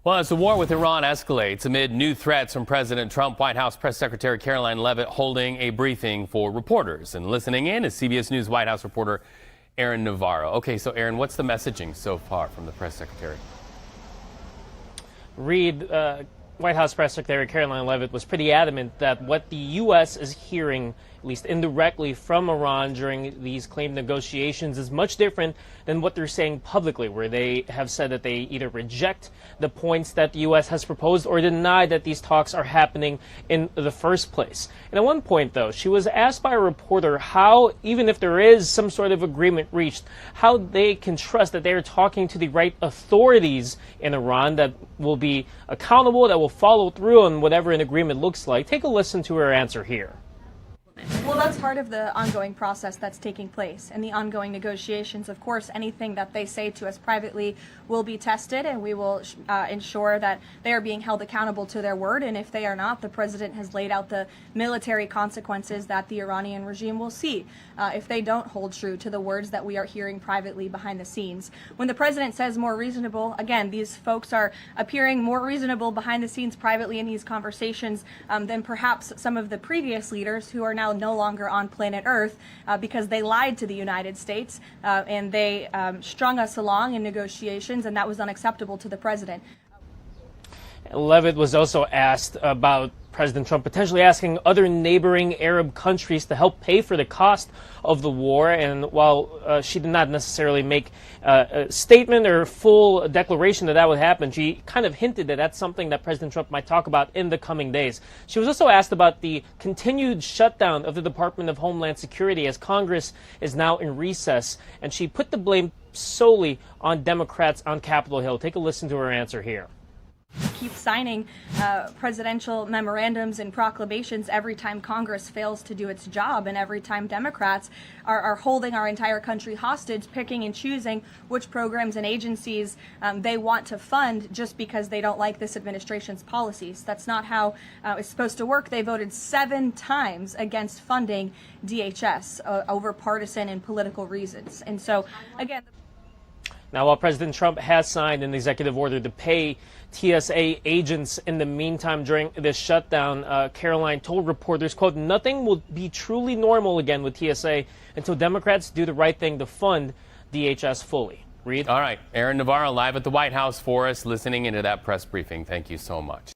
Well, as the war with Iran escalates amid new threats from President Trump, White House Press Secretary Karoline Leavitt holding a briefing for reporters. And listening in is CBS News White House reporter Aaron Navarro. Okay, so Aaron, what's the messaging so far from the press secretary? White House Press Secretary Karoline Leavitt was pretty adamant that what the U.S. is hearing, at least indirectly, from Iran during these claimed negotiations is much different than what they're saying publicly, where they have said that they either reject the points that the U.S. has proposed or deny that these talks are happening in the first place. And at one point, though, she was asked by a reporter how, even if there is some sort of agreement reached, how they can trust that they are talking to the right authorities in Iran that will be accountable, that will follow through on whatever an agreement looks like. Take a listen to her answer here. Well, that's part of the ongoing process that's taking place. In the ongoing negotiations, of course, anything that they say to us privately will be tested, and we will ensure that they are being held accountable to their word. And if they are not, the president has laid out the military consequences that the Iranian regime will see if they don't hold true to the words that we are hearing privately behind the scenes. When the president says more reasonable, again, these folks are appearing more reasonable behind the scenes privately in these conversations than perhaps some of the previous leaders who are now no longer on planet Earth because they lied to the United States and they strung us along in negotiations, and that was unacceptable to the president. Leavitt was also asked about President Trump potentially asking other neighboring Arab countries to help pay for the cost of the war. And while she did not necessarily make a statement or full declaration that would happen, she kind of hinted that that's something that President Trump might talk about in the coming days. She was also asked about the continued shutdown of the Department of Homeland Security as Congress is now in recess, and she put the blame solely on Democrats on Capitol Hill. Take a listen to her answer here. Keep signing presidential memorandums and proclamations every time Congress fails to do its job, and every time Democrats are holding our entire country hostage, picking and choosing which programs and agencies they want to fund just because they don't like this administration's policies. That's not how it's supposed to work. They voted 7 times against funding DHS over partisan and political reasons. And so, again, now, while President Trump has signed an executive order to pay TSA agents in the meantime during this shutdown, Karoline told reporters, quote, "Nothing will be truly normal again with TSA until Democrats do the right thing to fund DHS fully." Reed? All right. Aaron Navarro live at the White House for us, listening into that press briefing. Thank you so much.